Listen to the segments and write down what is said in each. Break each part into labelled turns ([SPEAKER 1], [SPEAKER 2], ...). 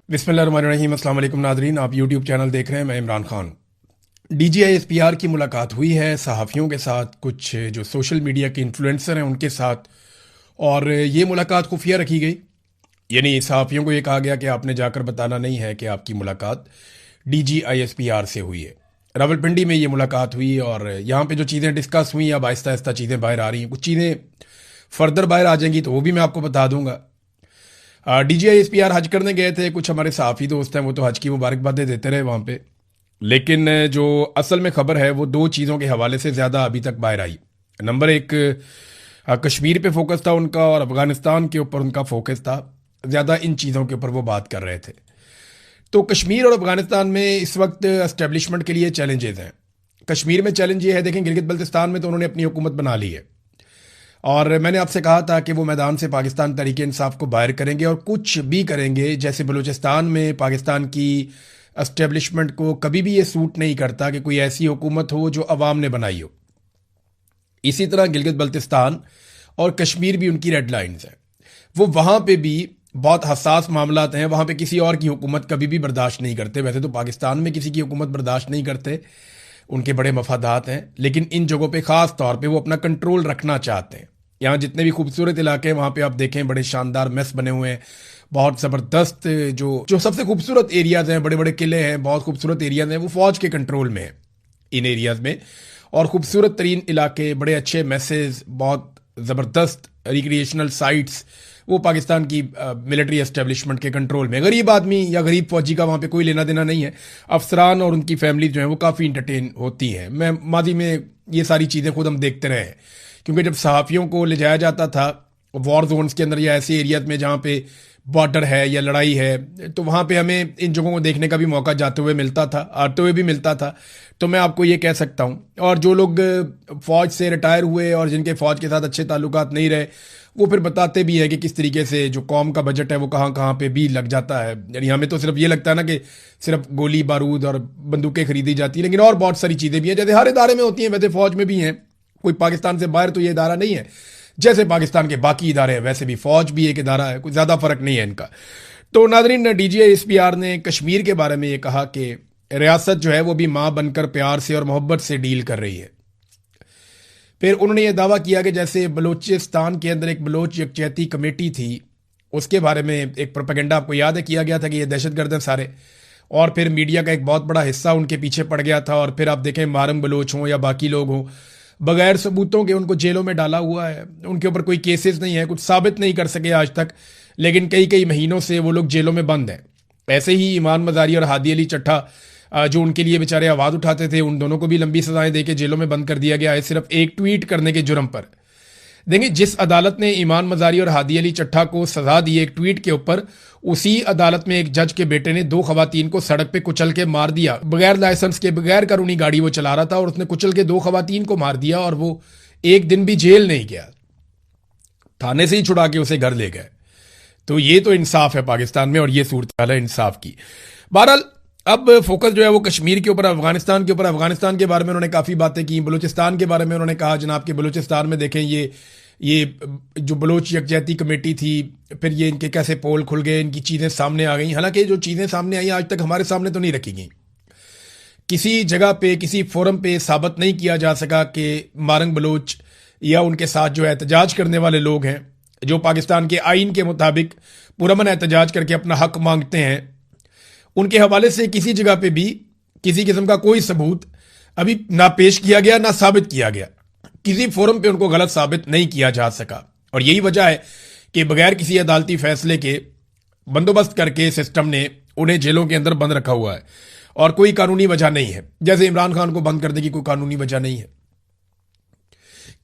[SPEAKER 1] बिस्मिल्लाहिर्रहमानिर्रहीम। अस्सलाम वालेकुम नादरीन, आप यूट्यूब चैनल देख रहे हैं। मैं इमरान खान। DGISPR की मुलाकात हुई है सहाफ़ियों के साथ, कुछ जो सोशल मीडिया के इन्फ्लुएंसर हैं उनके साथ, और ये मुलाकात खुफिया रखी गई। यानी सहाफ़ियों को ये कहा गया कि आपने जाकर बताना नहीं है कि आपकी मुलाकात DGISPR से हुई है। रावलपिंडी में ये मुलाकात हुई और यहाँ पे जो चीज़ें डिस्कस हुई, अब आहिस्ता आहिस्ता चीज़ें बाहर आ रही हैं। कुछ चीज़ें फर्दर बाहर आ जाएंगी तो वो भी मैं आपको बता दूंगा। DGISPR हज करने गए थे, कुछ हमारे सहाफ़ी दोस्त हैं वो तो हज की मुबारकबादें देते रहे वहाँ पे, लेकिन जो असल में खबर है वो दो चीज़ों के हवाले से ज़्यादा अभी तक बाहर आई। नंबर एक, कश्मीर पे फोकस था उनका और अफ़गानिस्तान के ऊपर उनका फोकस था ज़्यादा। इन चीज़ों के ऊपर वो बात कर रहे थे। तो कश्मीर और अफ़गानिस्तान में इस वक्त एस्टेब्लिशमेंट के लिए चैलेंजेस हैं। कश्मीर में चैलेंज ये है, देखें गिलगित बल्तिस्तान में तो उन्होंने अपनी हुकूमत बना ली है, और मैंने आपसे कहा था कि वो मैदान से पाकिस्तान तहरीक इंसाफ को बाहर करेंगे और कुछ भी करेंगे। जैसे बलूचिस्तान में पाकिस्तान की एस्टेब्लिशमेंट को कभी भी ये सूट नहीं करता कि कोई ऐसी हुकूमत हो जो अवाम ने बनाई हो, इसी तरह गिलगित बल्तिस्तान और कश्मीर भी उनकी रेड लाइन्स हैं। वो वहाँ पे भी बहुत हसास मामलात हैं, वहाँ पे किसी और की हुकूमत कभी भी बर्दाश्त नहीं करते। वैसे तो पाकिस्तान में किसी की हुकूमत बर्दाश्त नहीं करते, उनके बड़े मफादात हैं, लेकिन इन जगहों पे ख़ास तौर पे वो अपना कंट्रोल रखना चाहते हैं। यहाँ जितने भी खूबसूरत इलाके हैं वहाँ पे आप देखें बड़े शानदार मेस बने हुए हैं, बहुत ज़बरदस्त जो जो सबसे खूबसूरत एरियाज़ हैं, बड़े बड़े किले हैं, बहुत खूबसूरत एरियाज़ हैं, वो फ़ौज के कंट्रोल में है इन एरियाज़ में। और खूबसूरत तरीन इलाके, बड़े अच्छे मैसेज, बहुत ज़बरदस्त रिक्रिएशनल साइट्स, वो पाकिस्तान की मिलिट्री एस्टेब्लिशमेंट के कंट्रोल में। गरीब आदमी या गरीब फौजी का वहाँ पे कोई लेना देना नहीं है। अफसरान और उनकी फैमिली जो है वो काफ़ी इंटरटेन होती हैं। मैं माजी में ये सारी चीज़ें खुद हम देखते रहे हैं, क्योंकि जब सहाफ़ियों को ले जाया जाता था वॉर जोन्स के अंदर या ऐसे एरियाज में जहाँ पे बॉर्डर है या लड़ाई है, तो वहाँ पे हमें इन जगहों को देखने का भी मौका जाते हुए मिलता था, आते हुए भी मिलता था। तो मैं आपको ये कह सकता हूँ, और जो लोग फ़ौज से रिटायर हुए और जिनके फ़ौज के साथ अच्छे ताल्लुकात नहीं रहे, वो फिर बताते भी है कि किस तरीके से जो कौम का बजट है वो कहाँ कहाँ पे भी लग जाता है। यानी हमें तो सिर्फ ये लगता है ना कि सिर्फ गोली बारूद और बंदूकें खरीदी जाती है, लेकिन और बहुत सारी चीज़ें भी हैं, जैसे हर इदारे में होती हैं वैसे फ़ौज में भी हैं। कोई पाकिस्तान से बाहर तो ये इदारा नहीं है, जैसे पाकिस्तान के बाकी इदारे हैं वैसे भी फ़ौज भी एक इदारा है, कोई ज़्यादा फ़र्क नहीं है इनका। तो नादरीन, DGISPR ने कश्मीर के बारे में ये कहा कि रियासत जो है वो भी माँ बनकर प्यार से और मोहब्बत से डील कर रही है। फिर उन्होंने ये दावा किया कि जैसे बलूचिस्तान के अंदर एक बलोच यकजहती कमेटी थी, उसके बारे में एक प्रोपेगेंडा आपको याद है किया गया था कि ये दहशतगर्द हैं सारे, और फिर मीडिया का एक बहुत बड़ा हिस्सा उनके पीछे पड़ गया था। और फिर आप देखें मारंग बलोच हों या बाकी लोग हों, बगैर सबूतों के उनको जेलों में डाला हुआ है। उनके ऊपर कोई केसेस नहीं है, कुछ साबित नहीं कर सके आज तक, लेकिन कई कई महीनों से वो लोग जेलों में बंद हैं। ऐसे ही ईमान मज़ारी और हादी अली चट्टा, जो उनके लिए बेचारे आवाज़ उठाते थे, उन दोनों को भी लंबी सजाएं देके जेलों में बंद कर दिया गया है, सिर्फ एक ट्वीट करने के जुर्म पर। देखिए, जिस अदालत ने ईमान मज़ारी और हादी अली चट्टा को सजा दी एक ट्वीट के ऊपर, उसी अदालत में एक जज के बेटे ने दो खवातीन को सड़क पे कुचल के मार दिया, बगैर लाइसेंस के, बगैर कानूनी गाड़ी वो चला रहा था और उसने कुचल के दो खवातीन को मार दिया, और वो एक दिन भी जेल नहीं गया, थाने से ही छुड़ा के उसे घर ले गए। तो ये तो इंसाफ है पाकिस्तान में, और ये सूरत हाल है इंसाफ की। बहरहाल अब फोकस जो है वो कश्मीर के ऊपर, अफगानिस्तान के ऊपर। अफगानिस्तान के बारे में उन्होंने काफ़ी बातें की। बलूचिस्तान के बारे में उन्होंने कहा जनाब कि बलूचिस्तान में देखें ये जो बलोच यकजहती कमेटी थी, फिर ये इनके कैसे पोल खुल गए, इनकी चीज़ें सामने आ गई। हालांकि जो चीज़ें सामने आई आज तक हमारे सामने तो नहीं रखी गई, किसी जगह पे किसी फोरम पे साबित नहीं किया जा सका कि मारंग बलोच या उनके साथ जो एहतजाज करने वाले लोग हैं, जो पाकिस्तान के आइन के मुताबिक पुरअमन एहतजाज करके अपना हक मांगते हैं, उनके हवाले से किसी जगह पे भी किसी किस्म का कोई सबूत अभी ना पेश किया गया, ना साबित किया गया। किसी फोरम पे उनको गलत साबित नहीं किया जा सका, और यही वजह है कि बगैर किसी अदालती फैसले के बंदोबस्त करके सिस्टम ने उन्हें जेलों के अंदर बंद रखा हुआ है, और कोई कानूनी वजह नहीं है। जैसे इमरान खान को बंद करने की कोई कानूनी वजह नहीं है।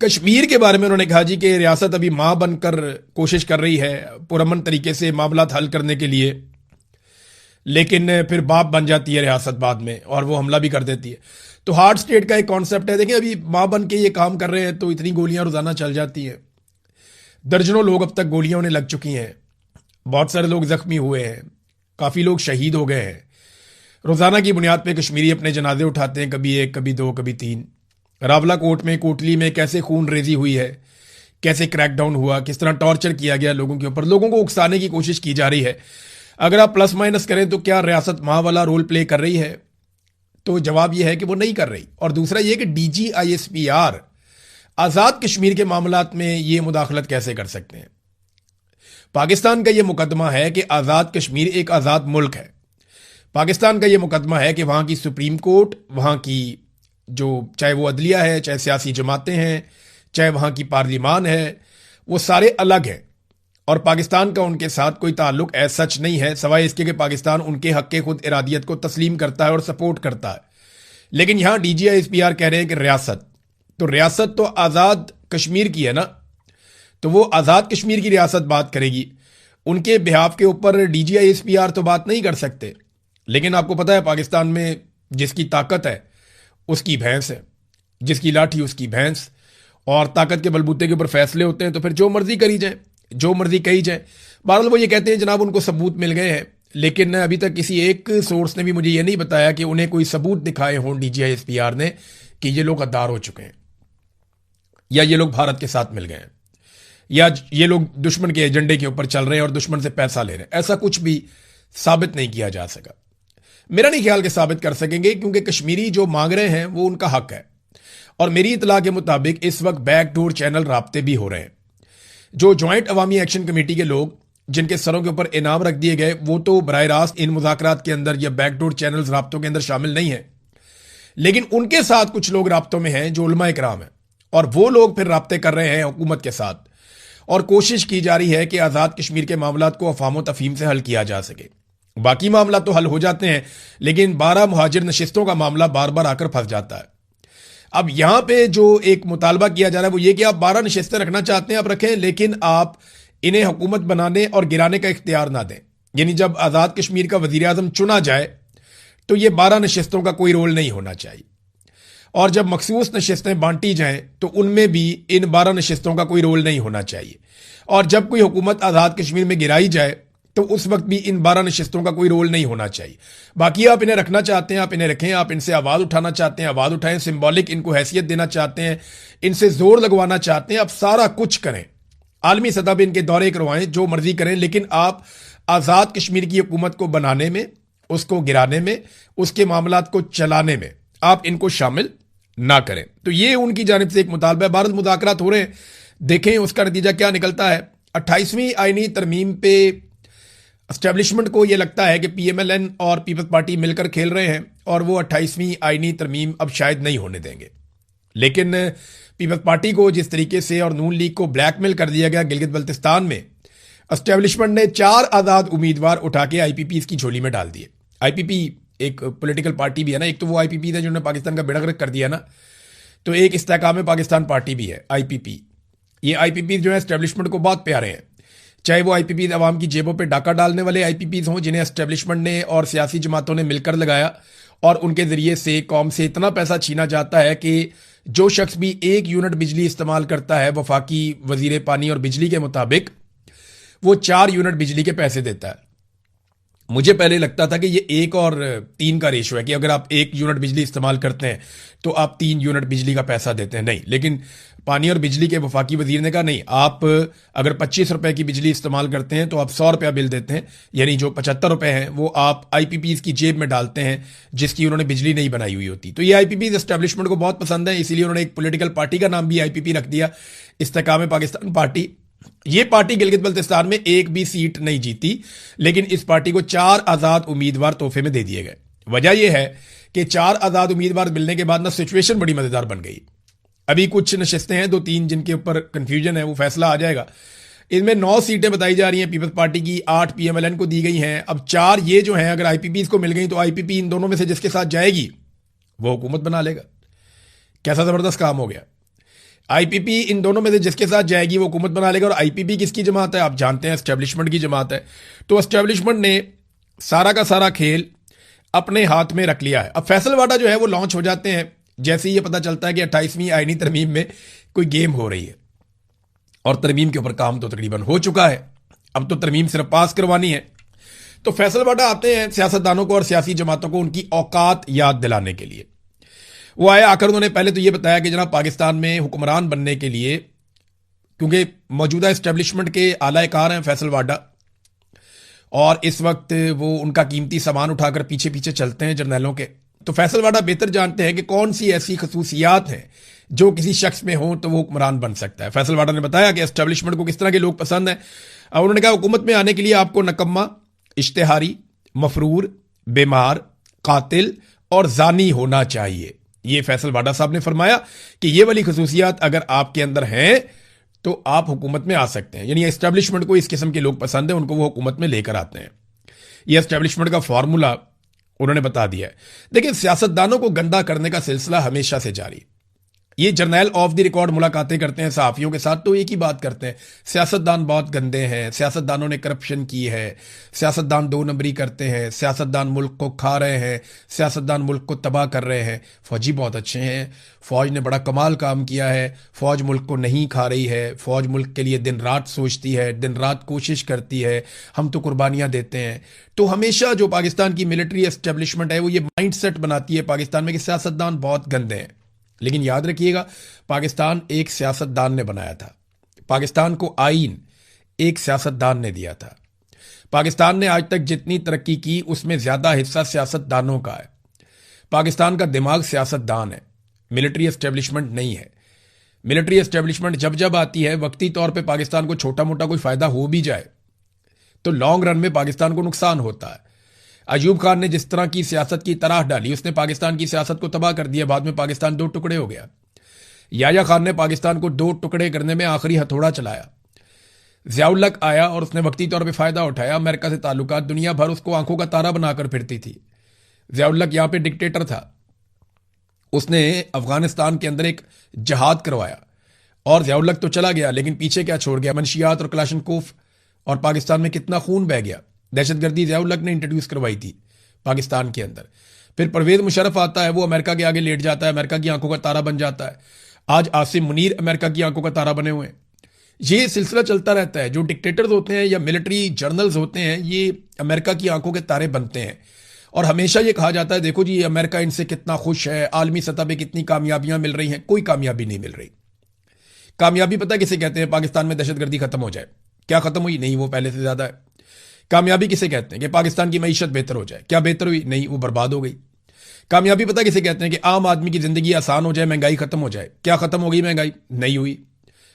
[SPEAKER 1] कश्मीर के बारे में उन्होंने कहा जी कि रियासत अभी मां बनकर कोशिश कर रही है पुरअमन तरीके से मामला हल करने के लिए, लेकिन फिर बाप बन जाती है रियासत बाद में, और वो हमला भी कर देती है। तो हार्ड स्टेट का एक कॉन्सेप्ट है। देखिए, अभी मां बन के ये काम कर रहे हैं तो इतनी गोलियां रोजाना चल जाती हैं, दर्जनों लोग अब तक गोलियां उन्हें लग चुकी हैं, बहुत सारे लोग जख्मी हुए हैं, काफ़ी लोग शहीद हो गए हैं। रोज़ाना की बुनियाद पे कश्मीरी अपने जनाजे उठाते हैं, कभी एक, कभी दो, कभी तीन। रावला कोट में, कोटली में कैसे खून रेजी हुई है, कैसे क्रैकडाउन हुआ, किस तरह टॉर्चर किया गया लोगों के ऊपर, लोगों को उकसाने की कोशिश की जा रही है। अगर आप प्लस माइनस करें तो क्या रियासत माँ वाला रोल प्ले कर रही है? तो जवाब यह है कि वो नहीं कर रही। और दूसरा यह कि DGISPR आजाद कश्मीर के मामलात में ये मुदाखलत कैसे कर सकते हैं? पाकिस्तान का यह मुकदमा है कि आजाद कश्मीर एक आजाद मुल्क है। पाकिस्तान का यह मुकदमा है कि वहां की सुप्रीम कोर्ट, वहां की जो चाहे वो अदलिया है, चाहे सियासी जमातें हैं, चाहे वहां की पार्लिमान है, वो सारे अलग हैं और पाकिस्तान का उनके साथ कोई ताल्लुक ऐसा सच नहीं है, सवाए इसके कि पाकिस्तान उनके हक के खुद इरादियत को तस्लीम करता है और सपोर्ट करता है। लेकिन यहां DGISPR कह रहे हैं कि रियासत, तो रियासत तो आज़ाद कश्मीर की है ना, तो वो आज़ाद कश्मीर की रियासत बात करेगी, उनके बिहाफ के ऊपर DGISPR तो बात नहीं कर सकते। लेकिन आपको पता है पाकिस्तान में जिसकी ताकत है उसकी भैंस है, जिसकी लाठी उसकी भैंस, और ताकत के बलबूते के ऊपर फैसले होते हैं तो फिर जो मर्जी करी जाए, जो मर्जी कही जाए। बहरहाल वो ये कहते हैं जनाब उनको सबूत मिल गए हैं, लेकिन अभी तक किसी एक सोर्स ने भी मुझे ये नहीं बताया कि उन्हें कोई सबूत दिखाए हों DGISPR ने कि ये लोग गद्दार हो चुके हैं, या ये लोग भारत के साथ मिल गए हैं, या ये लोग दुश्मन के एजेंडे के ऊपर चल रहे हैं और दुश्मन से पैसा ले रहे हैं। ऐसा कुछ भी साबित नहीं किया जा सका। मेरा नहीं ख्याल कि साबित कर सकेंगे, क्योंकि कश्मीरी जो मांग रहे हैं वो उनका हक है। और मेरी इतला के मुताबिक इस वक्त बैकडोर चैनल राब्ते भी हो रहे हैं। जो ज्वाइंट अवामी एक्शन कमेटी के लोग जिनके सरों के ऊपर इनाम रख दिए गए, वो तो बराह रास्त इन मुज़ाकरात के अंदर या बैकडोर चैनल्स राब्तों के अंदर शामिल नहीं है, लेकिन उनके साथ कुछ लोग राब्तों में हैं जो उलमा इकराम है, और वो लोग फिर राब्ते कर रहे हैं हुकूमत के साथ, और कोशिश की जा रही है कि आज़ाद कश्मीर के मामलात को अफाम व तफहीम से हल किया जा सके। बाकी मामला तो हल हो जाते हैं, लेकिन 12 मुहाजिर नशिस्तों का मामला बार बार आकर फंस जाता है। अब यहां पे जो एक मुतालबा किया जा रहा है वो ये कि आप 12 नशिस्तें रखना चाहते हैं आप रखें, लेकिन आप इन्हें हुकूमत बनाने और गिराने का इख्तियार ना दें। यानी जब आज़ाद कश्मीर का वजीर आज़म चुना जाए तो ये 12 नशिस्तों का कोई रोल नहीं होना चाहिए, और जब मखसूस नशिस्तें बांटी जाएं तो उनमें भी इन 12 नशिस्तों का कोई रोल नहीं होना चाहिए, और जब कोई हुकूमत आज़ाद कश्मीर में गिराई जाए तो उस वक्त भी इन 12 नशिस्तों का कोई रोल नहीं होना चाहिए। बाकी आप इन्हें रखना चाहते हैं आप इन्हें रखें, आप इनसे आवाज़ उठाना चाहते हैं आवाज़ उठाएं, सिंबॉलिक इनको हैसियत देना चाहते हैं, इनसे जोर लगवाना चाहते हैं, आप सारा कुछ करें, आलमी सतह पर इनके दौरे करवाएं, जो मर्जी करें, लेकिन आप आज़ाद कश्मीर की हुकूमत को बनाने में, उसको गिराने में, उसके मामलात को चलाने में आप इनको शामिल ना करें। तो ये उनकी जानिब से एक मुतालबा है। भारत मुज़ाकरात हो रहे हैं, देखें उसका नतीजा क्या निकलता है। 28वीं आईनी तरमीम पे एस्टेब्लिशमेंट को यह लगता है कि PMLN और पीपल्स पार्टी मिलकर खेल रहे हैं, और वो 28वीं आईनी तरमीम अब शायद नहीं होने देंगे। लेकिन पीपल्स पार्टी को जिस तरीके से और नून लीग को ब्लैकमेल कर दिया गया गिलगित बल्तिस्तान में, एस्टेब्लिशमेंट ने 4 आज़ाद उम्मीदवार उठा के IPPs की झोली में डाल दिए। IPP एक पॉलिटिकल पार्टी भी है ना, एक तो वो IPP है जिन्होंने पाकिस्तान का बेड़ा गर्क कर दिया ना, तो एक इस्तेहकाम पाकिस्तान पार्टी भी है IPP। ये IPP जो है एस्टेब्लिशमेंट को बहुत प्यारे हैं, चाहे वो IPP अवाम की जेबों पे डाका डालने वाले IPPs हों जिन्हें एस्टेब्लिशमेंट ने और सियासी जमातों ने मिलकर लगाया, और उनके जरिए से कौम से इतना पैसा छीना जाता है कि जो शख्स भी 1 यूनिट बिजली इस्तेमाल करता है वफाकी वजीर पानी और बिजली के मुताबिक, वो 4 यूनिट बिजली के पैसे देता है। मुझे पहले लगता था कि ये 1 और 3 का रेशो है, कि अगर आप 1 यूनिट बिजली इस्तेमाल करते हैं तो आप 3 यूनिट बिजली का पैसा देते हैं। नहीं, लेकिन पानी और बिजली के वफाकी वजीर ने कहा नहीं, आप अगर 25 रुपए की बिजली इस्तेमाल करते हैं तो आप 100 रुपया बिल देते हैं, यानी जो 75 रुपए हैं वो आप IPPs की जेब में डालते हैं जिसकी उन्होंने बिजली नहीं बनाई हुई होती। तो ये IPPs एस्टेब्लिशमेंट को बहुत पसंद है, इसीलिए उन्होंने एक पॉलिटिकल पार्टी का नाम भी IPP रख दिया, इस्तेहकाम पाकिस्तान पार्टी। ये पार्टी गिलगित बल्तिस्तान में एक भी सीट नहीं जीती, लेकिन इस पार्टी को 4 आज़ाद उम्मीदवार तोहफे में दे दिए गए। वजह यह है कि 4 आज़ाद उम्मीदवार मिलने के बाद ना सिचुएशन बड़ी मजेदार बन गई। अभी कुछ नशिस्तें हैं 2-3 जिनके ऊपर कंफ्यूजन है, वो फैसला आ जाएगा। इनमें 9 सीटें बताई जा रही हैं पीपल्स पार्टी की, 8 PMLN को दी गई हैं। अब 4 ये जो हैं अगर IPPs को मिल गई तो IPP इन दोनों में से जिसके साथ जाएगी वो हुकूमत बना लेगा। कैसा जबरदस्त काम हो गया। IPP इन दोनों में से जिसके साथ जाएगी वो हुकूमत बना लेगा। और IPP किसकी जमात है आप जानते हैं, एस्टेब्लिशमेंट की जमात है। तो एस्टेब्लिशमेंट ने सारा का सारा खेल अपने हाथ में रख लिया है। अब फैसलवाडा जो है वो लॉन्च हो जाते हैं जैसे ही ये पता चलता है कि 28वीं आईनी तरमीम में कोई गेम हो रही है, और तरमीम के ऊपर काम तो तकरीबन हो चुका है, अब तो तरमीम सिर्फ पास करवानी है। तो फैसलवाडा आते हैं सियासतदानों को और सियासी जमातों को उनकी औकात याद दिलाने के लिए। वो आए, आकर उन्होंने पहले तो ये बताया कि जनाब पाकिस्तान में हुक्मरान बनने के लिए, क्योंकि मौजूदा एस्टेब्लिशमेंट के आला कार हैं फैसलवाडा, और इस वक्त वो उनका कीमती सामान उठाकर पीछे पीछे चलते हैं जर्नैलों के। तो फैसल वाडा बेहतर जानते हैं कि कौन सी ऐसी खसूसियात हैं जो किसी शख्स में हो तो वो हुक्मरान बन सकता है। फैसल वाडा ने बताया कि एस्टेब्लिशमेंट को किस तरह के लोग पसंद हैं। और उन्होंने कहा हुकूमत में आने के लिए आपको नकम्मा, इश्तेहारी, मफरूर, बीमार, कातिल और जानी होना चाहिए। ये फैसल वाडा साहब ने फरमाया कि ये वाली खसूसियात अगर आपके अंदर हैं तो आप हुकूमत में आ सकते हैं। यानी एस्टेब्लिशमेंट को इस किस्म के लोग पसंद हैं, उनको वो हुकूमत में लेकर आते हैं। ये एस्टेब्लिशमेंट का फार्मूला उन्होंने बता दिया है। देखिए, सियासतदानों को गंदा करने का सिलसिला हमेशा से जारी। ये जर्नैल ऑफ द रिकॉर्ड मुलाकातें करते हैं सहाफ़ियों के साथ तो एक ही बात करते हैं, सियासतदान बहुत गंदे हैं, सियासतदानों ने करप्शन की है, सियासतदान दो नंबरी करते हैं, सियासतदान मुल्क को खा रहे हैं, सियासतदान मुल्क को तबाह कर रहे हैं। फौजी बहुत अच्छे हैं, फ़ौज ने बड़ा कमाल काम किया है, फ़ौज मुल्क को नहीं खा रही है, फ़ौज मुल्क के लिए दिन रात सोचती है, दिन रात कोशिश करती है, हम तो कुर्बानियाँ देते हैं। तो हमेशा जो पाकिस्तान की मिलिट्री एस्टेब्लिशमेंट है वो ये माइंड सेट बनाती है पाकिस्तान में कि सियासतदान बहुत गंदे हैं। लेकिन याद रखिएगा, पाकिस्तान एक सियासतदान ने बनाया था, पाकिस्तान को आईन एक सियासतदान ने दिया था। पाकिस्तान ने आज तक जितनी तरक्की की उसमें ज्यादा हिस्सा सियासतदानों का है। पाकिस्तान का दिमाग सियासतदान है, मिलिट्री एस्टेब्लिशमेंट नहीं है। मिलिट्री एस्टेब्लिशमेंट जब जब आती है वक्ती तौर पे पाकिस्तान को छोटा मोटा कोई फायदा हो भी जाए तो लॉन्ग रन में पाकिस्तान को नुकसान होता है। अयूब खान ने जिस तरह की सियासत की तरह डाली, उसने पाकिस्तान की सियासत को तबाह कर दिया। बाद में पाकिस्तान दो टुकड़े हो गया। याया खान ने पाकिस्तान को दो टुकड़े करने में आखिरी हथौड़ा चलाया। ज़ियाउल हक आया और उसने वक्ती तौर पे फायदा उठाया। अमेरिका से ताल्लुकात, दुनिया भर उसको आंखों का तारा बनाकर फिरती थी। ज़ियाउल हक यहां पे डिक्टेटर था, उसने अफगानिस्तान के अंदर एक जहाद करवाया और ज़ियाउल हक तो चला गया, लेकिन पीछे क्या छोड़ गया? मंशियात और कलाशनकोफ, और पाकिस्तान में कितना खून बह गया। दहशतगर्दी ज़ियाउल हक ने इंट्रोड्यूस करवाई थी पाकिस्तान के अंदर। फिर परवेज़ मुशर्रफ आता है, वो अमेरिका के आगे लेट जाता है, अमेरिका की आंखों का तारा बन जाता है। आज आसिम मुनीर अमेरिका की आंखों का तारा बने हुए हैं। ये सिलसिला चलता रहता है। जो डिक्टेटर्स होते हैं या मिलिट्री जर्नल्स होते हैं, ये अमेरिका की आंखों के तारे बनते हैं। और हमेशा ये कहा जाता है, देखो जी अमेरिका इनसे कितना खुश है, आलमी सतह पर कितनी कामयाबियां मिल रही हैं। कोई कामयाबी नहीं मिल रही। कामयाबी पता किसे कहते हैं? पाकिस्तान में दहशतगर्दी खत्म हो जाए। क्या खत्म हुई? नहीं, वो पहले से ज्यादा है। कामयाबी किसे कहते हैं? कि पाकिस्तान की मईशत बेहतर हो जाए। क्या बेहतर हुई? नहीं, वो बर्बाद हो गई। कामयाबी पता किसे कहते हैं? कि आम आदमी की जिंदगी आसान हो जाए, महंगाई खत्म हो जाए। क्या खत्म हो गई महंगाई? नहीं हुई,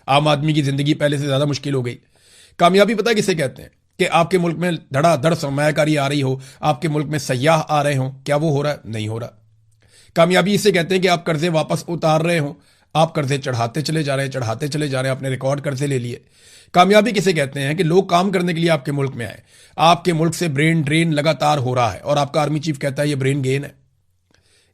[SPEAKER 1] आम आदमी की जिंदगी पहले से ज्यादा मुश्किल हो गई। कामयाबी पता किसे कहते हैं? कि आपके मुल्क में धड़ाधड़ सरमायाकारी आ रही हो, आपके मुल्क में सयाह आ रहे हो। क्या वो हो रहा है? नहीं हो रहा। कामयाबी इसे कहते हैं कि आप कर्जे वापस उतार रहे हो, आप कर्जे चढ़ाते चले जा रहे हैं, चढ़ाते चले जा रहे हैं, आपने रिकॉर्ड कर्जे ले लिए। कामयाबी किसे कहते हैं? कि लोग काम करने के लिए आपके मुल्क में आए, आपके मुल्क से ब्रेन ड्रेन लगातार हो रहा है और आपका आर्मी चीफ कहता है ये ब्रेन गेन है।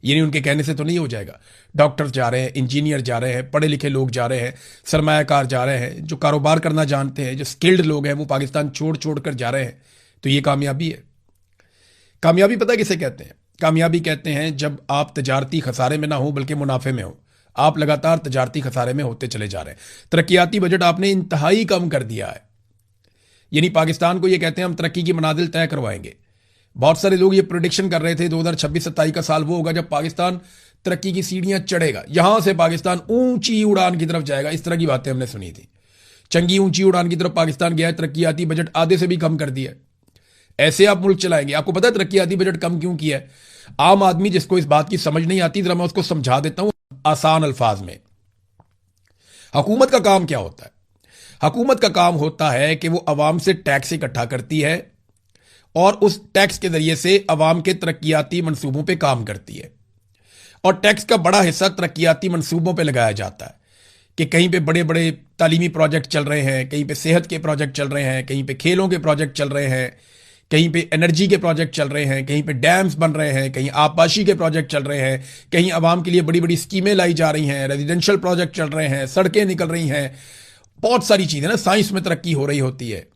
[SPEAKER 1] ये नहीं, उनके कहने से तो नहीं हो जाएगा। डॉक्टर्स जा रहे हैं, इंजीनियर जा रहे हैं, पढ़े लिखे लोग जा रहे हैं, सरमायाकार जा रहे हैं, जो कारोबार करना जानते हैं, जो स्किल्ड लोग हैं, वो पाकिस्तान छोड़ छोड़ कर जा रहे हैं। तो ये कामयाबी है। कामयाबी पता किसे कहते हैं? कामयाबी कहते हैं जब आप तजारती खसारे में ना हो बल्कि मुनाफे में हो। आप लगातार तजारती खसारे में होते चले जा रहे हैं। तरक्याती बजट आपने इंतहाई कम कर दिया है। यानी पाकिस्तान को ये कहते हैं हम तरक्की की मनाजिल तय करवाएंगे। बहुत सारे लोग ये प्रोडिक्शन कर रहे थे 2026-27 का साल वो होगा जब पाकिस्तान तरक्की की सीढ़ियां चढ़ेगा, यहां से पाकिस्तान ऊंची उड़ान की तरफ जाएगा। इस तरह की बातें हमने सुनी थी। चंगी ऊंची उड़ान की तरफ पाकिस्तान गया है, तरक्याती बजट आधे से भी कम कर दिया है। ऐसे आप मुल्क चलाएंगे? आपको पता है तरक्याती बजट कम क्यों किया है? आम आदमी जिसको इस बात की समझ नहीं आती, जरा मैं उसको समझा देता हूं आसान अल्फाज में। हुकूमत का काम क्या होता है? हुकूमत का काम होता है कि वो अवाम से टैक्स इकट्ठा करती है और उस टैक्स के जरिए से अवाम के तरक्याती मंसूबों पे काम करती है। और टैक्स का बड़ा हिस्सा तरक्याती मंसूबों पे लगाया जाता है कि कहीं पे बड़े बड़े तालीमी प्रोजेक्ट चल रहे हैं, कहीं पे सेहत के प्रोजेक्ट चल रहे हैं, कहीं पे खेलों के प्रोजेक्ट चल रहे हैं, कहीं पे एनर्जी के प्रोजेक्ट चल रहे हैं, कहीं पे डैम्स बन रहे हैं, कहीं आबपाशी के प्रोजेक्ट चल रहे हैं, कहीं आवाम के लिए बड़ी बड़ी स्कीमें लाई जा रही हैं, रेजिडेंशियल प्रोजेक्ट चल रहे हैं, सड़कें निकल रही हैं, बहुत सारी चीज़ें ना। साइंस में तरक्की हो रही होती है,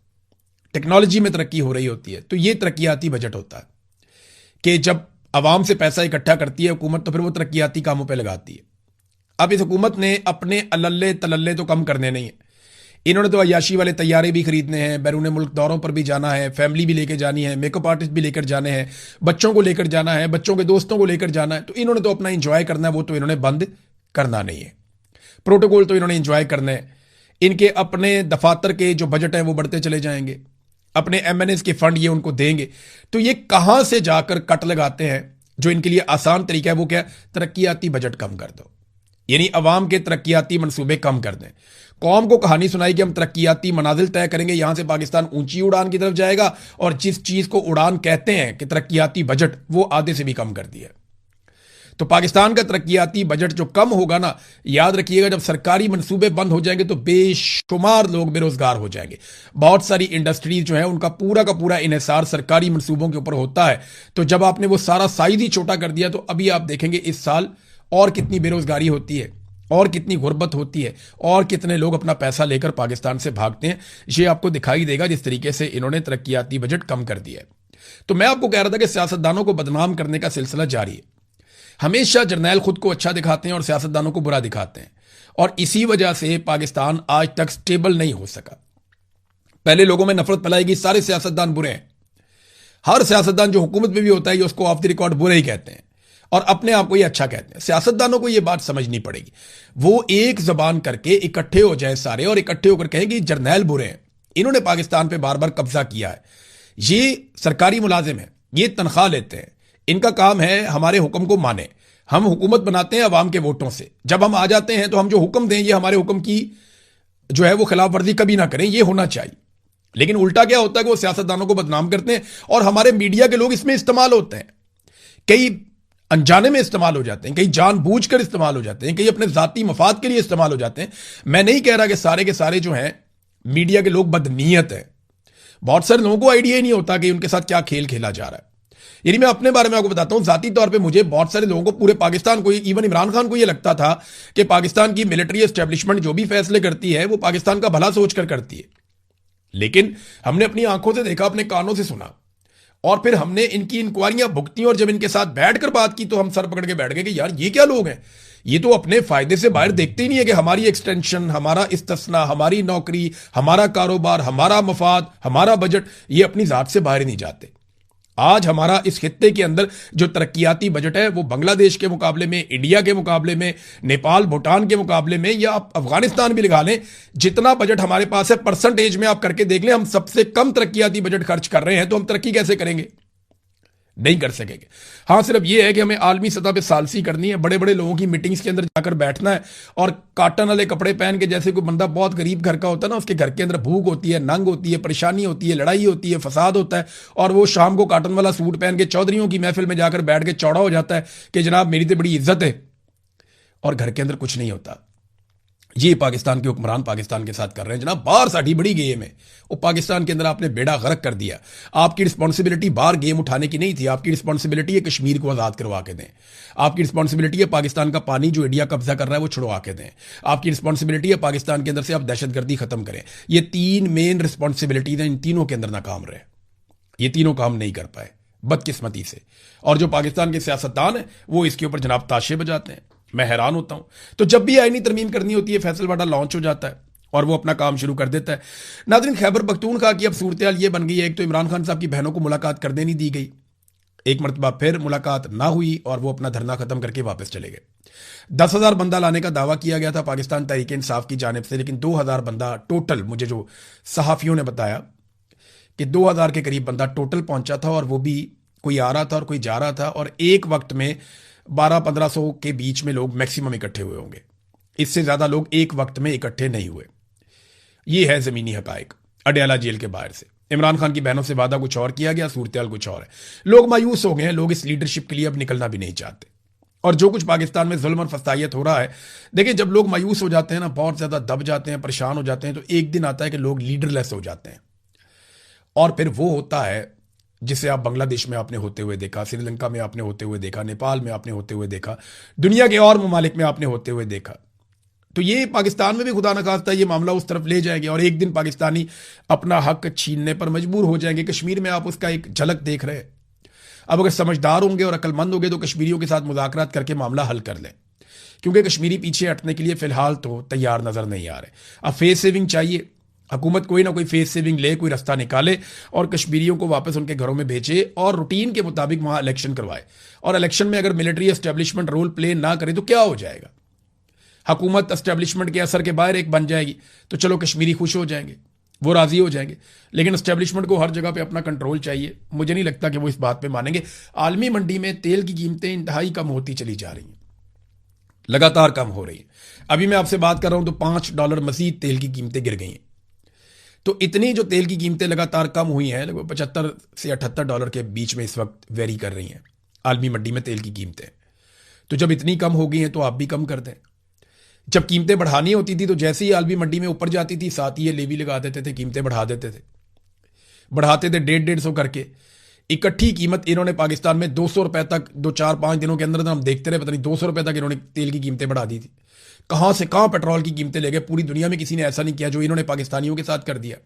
[SPEAKER 1] टेक्नोलॉजी में तरक्की हो रही होती है। तो ये तरक्याती बजट होता है कि जब आवाम से पैसा इकट्ठा करती है हुकूमत तो फिर वो तरक्याती कामों पर लगाती है। अब इस हुकूमत ने अपने अल्ले तलल्ले तो कम करने नहीं है। इन्होंने तो अयाशी वाले तैयारे भी खरीदने हैं, बैरून मुल्क दौरों पर भी जाना है, फैमिली भी लेकर जानी है, मेकअप आर्टिस्ट भी लेकर जाने हैं, बच्चों को लेकर जाना है, बच्चों के दोस्तों को लेकर जाना है। तो इन्होंने तो अपना इंजॉय करना है, वो तो इन्होंने बंद करना नहीं है। प्रोटोकॉल तो इन्होंने इंजॉय करना है। इनके अपने दफातर के जो बजट हैं वो बढ़ते चले जाएंगे। अपने एमएनएस के फंड ये उनको देंगे। तो ये कहां से जाकर कट लगाते हैं? जो इनके लिए आसान तरीका है वो क्या? तरक्कियाती बजट कम कर दो, यानी अवाम के तरक्कियाती मंसूबे कम कर दें। कौम को कहानी सुनाई कि हम तरक्कियाती मनाजिल तय करेंगे, यहां से पाकिस्तान ऊंची उड़ान की तरफ जाएगा, और जिस चीज को उड़ान कहते हैं कि तरक्कियाती बजट, वो आधे से भी कम कर दिया। तो पाकिस्तान का तरक्कियाती बजट जो कम होगा ना, याद रखिएगा, जब सरकारी मंसूबे बंद हो जाएंगे तो बेशुमार लोग बेरोजगार हो जाएंगे। बहुत सारी इंडस्ट्रीज जो है उनका पूरा का पूरा इन्हिसार सरकारी मंसूबों के ऊपर होता है। तो जब आपने वो सारा साइज ही छोटा कर दिया, तो अभी आप देखेंगे इस साल और कितनी बेरोजगारी होती है, और कितनी गुर्बत होती है, और कितने लोग अपना पैसा लेकर पाकिस्तान से भागते हैं। ये आपको दिखाई देगा जिस तरीके से इन्होंने तरक्कियाती बजट कम कर दिया है। तो मैं आपको कह रहा था कि सियासतदानों को बदनाम करने का सिलसिला जारी है। हमेशा जर्नैल खुद को अच्छा दिखाते हैं और सियासतदानों को बुरा दिखाते हैं, और इसी वजह से पाकिस्तान आज तक स्टेबल नहीं हो सका। पहले लोगों में नफरत फैलाएगी, सारे सियासतदान बुरे हैं। हर सियासतदान जो हुकूमत में भी होता है ये उसको ऑफ द रिकॉर्ड बुरे ही कहते हैं, और अपने आप को ये अच्छा कहते हैं। सियासतदानों को ये बात समझनी पड़ेगी। वो एक जबान करके इकट्ठे हो जाए सारे, और इकट्ठे होकर कहें कि जर्नैल बुरे हैं, इन्होंने पाकिस्तान पे बार बार कब्जा किया है। ये सरकारी मुलाजिम है, ये तनख्वाह लेते हैं, इनका काम है हमारे हुक्म को माने। हम हुकूमत बनाते हैं अवाम के वोटों से, जब हम आ जाते हैं तो हम जो हुक्म दें ये हमारे हुक्म की जो है वो खिलाफ वर्जी कभी ना करें, ये होना चाहिए। लेकिन उल्टा क्या होता है कि वो सियासतदानों को बदनाम करते हैं, और हमारे मीडिया के लोग इसमें इस्तेमाल होते हैं। कई अनजाने में इस्तेमाल हो जाते हैं, कई जानबूझकर इस्तेमाल हो जाते हैं, कई अपने जाती मफाद के लिए इस्तेमाल हो जाते हैं। मैं नहीं कह रहा कि सारे के सारे जो हैं मीडिया के लोग बदनीयत है। बहुत सारे लोगों को आइडिया ही नहीं होता कि उनके साथ क्या खेल खेला जा रहा है। यानी मैं अपने बारे में आपको बताता हूं, जाती तौर पे मुझे बहुत सारे लोगों को, पूरे पाकिस्तान को, इवन इमरान खान को यह लगता था कि पाकिस्तान की मिलिट्री एस्टेब्लिशमेंट जो भी फैसले करती है वो पाकिस्तान का भला सोचकर करती है। लेकिन हमने अपनी आंखों से देखा, अपने कानों से सुना, और फिर हमने इनकी इंक्वायरियां भुगती, और जब इनके साथ बैठकर बात की तो हम सर पकड़ के बैठ गए कि यार ये क्या लोग हैं, ये तो अपने फायदे से बाहर देखते ही नहीं है कि हमारी एक्सटेंशन, हमारा इस्तिस्ना, हमारी नौकरी, हमारा कारोबार, हमारा मफाद, हमारा बजट, ये अपनी जात से बाहर ही नहीं जाते। आज हमारा इस खित्ते के अंदर जो तरक्कियाती बजट है वो बांग्लादेश के मुकाबले में, इंडिया के मुकाबले में, नेपाल भूटान के मुकाबले में, या आप अफगानिस्तान भी लगा लें, जितना बजट हमारे पास है परसेंटेज में आप करके देख लें, हम सबसे कम तरक्कियाती बजट खर्च कर रहे हैं। तो हम तरक्की कैसे करेंगे? नहीं कर सकेंगे। हाँ, सिर्फ ये है कि हमें आलमी सतह पे सालसी करनी है, बड़े बड़े लोगों की मीटिंग्स के अंदर जाकर बैठना है, और काटन वाले कपड़े पहन के, जैसे कोई बंदा बहुत गरीब घर का होता है ना, उसके घर के अंदर भूख होती है, नंग होती है, परेशानी होती है, लड़ाई होती है, फसाद होता है, और वो शाम को काटन वाला सूट पहन के चौधरियों की महफिल में जाकर बैठ के चौड़ा हो जाता है कि जनाब मेरी तो बड़ी इज्जत है, और घर के अंदर कुछ नहीं होता। ये पाकिस्तान के हुक्मरान पाकिस्तान के साथ कर रहे हैं जनाब। बाहर साड़ी बड़ी गेम है, वो पाकिस्तान के अंदर आपने बेड़ा गर्क कर दिया। आपकी रिस्पॉन्सिबिलिटी बाहर गेम उठाने की नहीं थी, आपकी रिस्पॉन्सिबिलिटी है कश्मीर को आज़ाद करवा के दें। आपकी रिस्पॉन्सिबिलिटी है पाकिस्तान का पानी जो इंडिया कब्जा कर रहा है वो छुड़वा के दें। आपकी रिस्पॉन्सिबिलिटी है पाकिस्तान के अंदर से आप दहशतगर्दी खत्म करें। ये तीन मेन रिस्पॉन्सिबिलिटीज हैं, इन तीनों के अंदर नाकाम रहे, ये तीनों काम नहीं कर पाए बदकिस्मती से। और जो पाकिस्तान के सियासतदान है वो इसके ऊपर जनाब ताशे बजाते हैं। मैं हैरान होता हूं। तो जब भी आईनी तरमीम करनी होती है, फैसलवाड़ा लॉन्च हो जाता है और वो अपना काम शुरू कर देता है। नाज़रीन, खैबर पख्तूनख्वा की अब सूरत हाल ये बन गई है, एक तो इमरान खान साहब की बहनों को मुलाकात करने नहीं दी गई, एक मरतबा फिर मुलाकात ना हुई और वो अपना धरना खत्म करके वापस चले गए। 10,000 बंदा लाने का दावा किया गया था पाकिस्तान तहरीक इंसाफ की जानिब से, लेकिन 2,000 बंदा टोटल, मुझे जो सहाफ़ियों ने बताया कि 2,000 के करीब बंदा टोटल पहुंचा था, और वो भी कोई आ रहा था और कोई जा रहा था, और एक वक्त में 1200-1500 के बीच में लोग मैक्सिमम इकट्ठे हुए होंगे। इससे ज्यादा लोग एक वक्त में इकट्ठे नहीं हुए। ये है जमीनी हकायक अडयाला जेल के बाहर से। इमरान खान की बहनों से वादा कुछ और किया गया, सूरत हाल कुछ और है। लोग मायूस हो गए हैं, लोग इस लीडरशिप के लिए अब निकलना भी नहीं चाहते। और जो कुछ पाकिस्तान में जुल्म और फसायत हो रहा है, देखिए जब लोग मायूस हो जाते हैं ना, बहुत ज्यादा दब जाते हैं, परेशान हो जाते हैं, तो एक दिन आता है कि लोग लीडरलेस हो जाते हैं। और फिर वो होता है जिसे आप बांग्लादेश में आपने होते हुए देखा, श्रीलंका में आपने होते हुए देखा, नेपाल में आपने होते हुए देखा, दुनिया के और ममालिक में आपने होते हुए देखा। तो ये पाकिस्तान में भी खुदा न खास्ता ये मामला उस तरफ ले जाएंगे और एक दिन पाकिस्तानी अपना हक छीनने पर मजबूर हो जाएंगे। कश्मीर में आप उसका एक झलक देख रहे हैं। अब अगर समझदार होंगे और अक्लमंद होंगे तो कश्मीरियों के साथ मुज़ाकरात करके मामला हल कर लें, क्योंकि कश्मीरी पीछे हटने के लिए फिलहाल तो तैयार नजर नहीं आ रहे। अब फेस सेविंग चाहिए, हुकूमत कोई ना कोई फेस सेविंग ले, कोई रास्ता निकाले और कश्मीरियों को वापस उनके घरों में भेजे और रूटीन के मुताबिक वहां इलेक्शन करवाए। और इलेक्शन में अगर मिलिट्री एस्टेब्लिशमेंट रोल प्ले ना करे तो क्या हो जाएगा? हुकूमत एस्टेब्लिशमेंट के असर के बाहर एक बन जाएगी, तो चलो कश्मीरी खुश हो जाएंगे। वो राजी हो जाएंगे। लेकिन एस्टेब्लिशमेंट को हर जगह पे अपना कंट्रोल चाहिए, मुझे नहीं लगता कि वो इस बात पे मानेंगे। आलमी मंडी में तेल की कीमतें इंतहाई कम होती चली जा रही हैं, लगातार कम हो रही हैं। अभी मैं आपसे बात कर रहा हूं तो $5 मजीद तेल की कीमतें गिर गई हैं। तो इतनी जो तेल की कीमतें लगातार कम हुई हैं, लगभग $75 से $78 के बीच में इस वक्त वेरी कर रही हैं आलमी मंडी में तेल की कीमतें। तो जब इतनी कम हो गई हैं तो आप भी कम कर दें। जब कीमतें बढ़ानी होती थी तो जैसे ही आलमी मंडी में ऊपर जाती थी, साथ ही ये लेवी लगा देते थे, कीमतें बढ़ा देते थे, बढ़ाते थे 150-150 करके। इकट्ठी कीमत इन्होंने पाकिस्तान में $200 तक 2-4-5 दिनों के अंदर हम देखते रहे, पता नहीं $200 तक इन्होंने तेल की कीमतें बढ़ा दी थी। कहां से कहां पेट्रोल की कीमतें ले गए, पूरी दुनिया में किसी ने ऐसा नहीं किया जो इन्होंने पाकिस्तानियों के साथ कर दिया।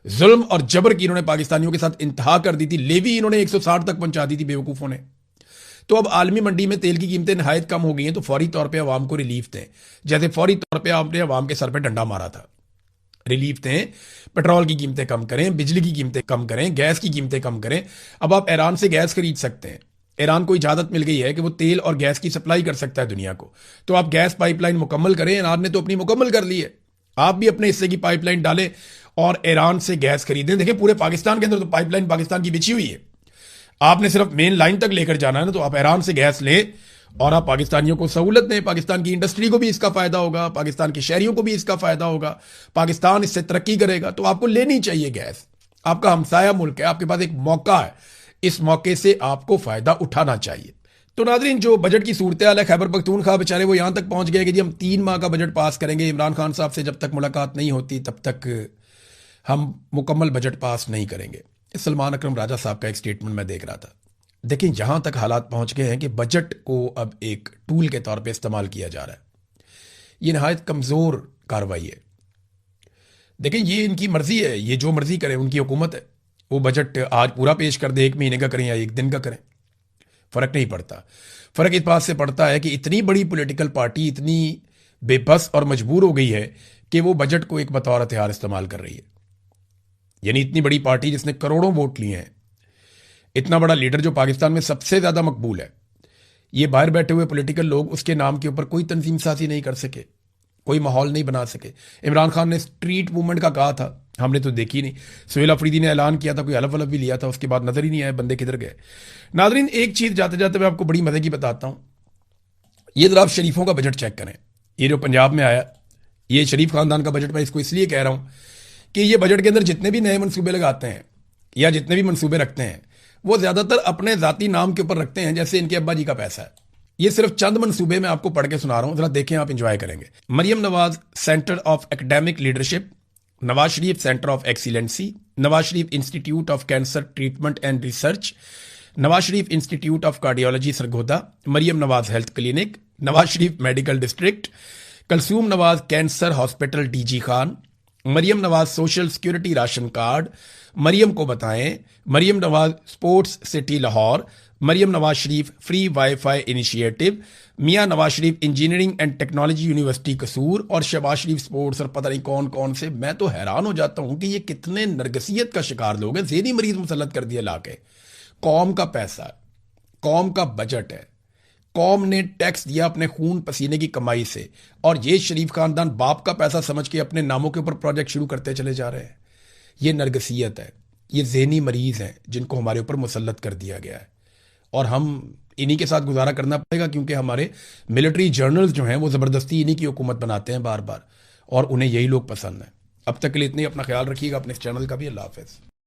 [SPEAKER 1] जुल्म और जबर की इन्होंने पाकिस्तानियों के साथ इंतहा कर दी थी। लेवी इन्होंने 160 तक पहुंचा दी थी बेवकूफों ने। तो अब आलमी मंडी में तेल की कीमतें नहायत कम हो गई हैं, तो फौरी तौर पे अवाम को रिलीफ दें, जैसे फौरी तौर पे आपने अवाम के सर पे डंडा मारा था। रिलीफ दें, पेट्रोल की कीमतें कम करें, बिजली की कीमतें कम करें, गैस की कीमतें कम करें। अब आप ईरान से गैस खरीद सकते हैं। ईरान को इजाजत मिल गई है कि वो तेल और गैस की सप्लाई कर सकता है दुनिया को। तो आप गैस पाइपलाइन मुकम्मल करें। ईरान ने तो अपनी मुकम्मल कर ली है, आप भी अपने हिस्से की पाइपलाइन डालें और ईरान से गैस खरीदें। देखिए पूरे पाकिस्तान के अंदर तो पाइपलाइन पाकिस्तान की बिछी हुई है, आपने सिर्फ मेन लाइन तक लेकर जाना है ना। तो आप ईरान से गैस लें और आप पाकिस्तानियों को सहूलत दें। पाकिस्तान की इंडस्ट्री को भी इसका फायदा होगा, पाकिस्तान के शहरियों को भी इसका फायदा होगा, पाकिस्तान इससे तरक्की करेगा। तो आपको लेनी चाहिए गैस, आपका हमसाया मुल्क है, आपके पास एक मौका है, इस मौके से आपको फायदा उठाना चाहिए। तो नाजरीन, जो बजट की सूरत हाल है, खैबर पख्तूनख्वा बेचारे वो यहां तक पहुंच गए कि जी हम 3 माह का बजट पास करेंगे। इमरान खान साहब से जब तक मुलाकात नहीं होती तब तक हम मुकम्मल बजट पास नहीं करेंगे। सलमान अकरम राजा साहब का एक स्टेटमेंट मैं देख रहा था। देखिए जहां तक हालात पहुंच गए हैं कि बजट को अब एक टूल के तौर पे इस्तेमाल किया जा रहा है, ये नहायत कमजोर कार्रवाई है। देखिए ये इनकी मर्जी है, ये जो मर्जी करें, उनकी हुकूमत है। वो बजट आज पूरा पेश कर दे, 1 महीने का करें या 1 दिन का करें, फर्क नहीं पड़ता। फर्क इस बात से पड़ता है कि इतनी बड़ी पॉलिटिकल पार्टी इतनी बेबस और मजबूर हो गई है कि वो बजट को एक बतौर हथियार इस्तेमाल कर रही है। यानी इतनी बड़ी पार्टी जिसने करोड़ों वोट लिए हैं, इतना बड़ा लीडर जो पाकिस्तान में सबसे ज्यादा मकबूल है, ये बाहर बैठे हुए पॉलिटिकल लोग उसके नाम के ऊपर कोई तंजीम साजी नहीं कर सके, कोई माहौल नहीं बना सके। इमरान खान ने स्ट्रीट मूवमेंट का कहा था, हमने तो देखी नहीं। सुहेल अफरीदी ने ऐलान किया था, कोई हलफ वलफ भी लिया था, उसके बाद नजर ही नहीं आया बंदे किधर गए। नाजरीन एक चीज जाते जाते मैं आपको बड़ी मजे की बताता हूं। ये जरा आप शरीफों का बजट चेक करें। ये जो पंजाब में आया, ये शरीफ खानदान का बजट, मैं इसको इसलिए कह रहा हूं कि ये बजट के अंदर जितने भी नए मनसूबे लगाते हैं या जितने भी मनसूबे रखते हैं, वो ज्यादातर अपने जाती नाम के ऊपर रखते हैं, जैसे इनके अब्बा जी का पैसा है। ये सिर्फ चंद मनसूबे मैं आपको पढ़ के सुना रहा हूं, जरा देखें, आप इंजॉय करेंगे। Maryam Nawaz centre of academic leadership, Nawaz Sharif centre of excellency, Nawaz Sharif institute of cancer treatment and research, Nawaz Sharif institute of cardiology Sargodha, Maryam Nawaz health clinic, Nawaz Sharif medical district, Kulsoom Nawaz cancer hospital DG Khan, Maryam Nawaz social security ration card, Maryam को बताएं, Maryam Nawaz sports city Lahore, Maryam Nawaz Sharif free WiFi initiative, Mian Nawaz Sharif engineering and technology university कसूर और शहबाज शरीफ sports और पता नहीं कौन कौन से। मैं तो हैरान हो जाता हूं कि ये कितने नरगसियत का शिकार लोग हैं। ज़ेनी मरीज मुसल्लत कर दिया लाके। कौम का पैसा, कौम का बजट है, कौम ने टैक्स दिया अपने खून पसीने की कमाई से, और ये शरीफ खानदान बाप का पैसा समझ के अपने नामों के ऊपर प्रोजेक्ट शुरू करते चले जा रहे हैं। ये नरगसियत है, ये ज़हनी मरीज हैं जिनको हमारे ऊपर मुसल्लत कर दिया गया है, और हम इन्हीं के साथ गुजारा करना पड़ेगा, क्योंकि हमारे मिलिट्री जर्नल्स जो हैं वो ज़बरदस्ती इन्हीं की हुकूमत बनाते हैं बार बार, और उन्हें यही लोग पसंद हैं। अब तक के लिए इतनी, अपना ख्याल रखिएगा, अपने इस चैनल का भी। अल्लाह हाफ़िज़।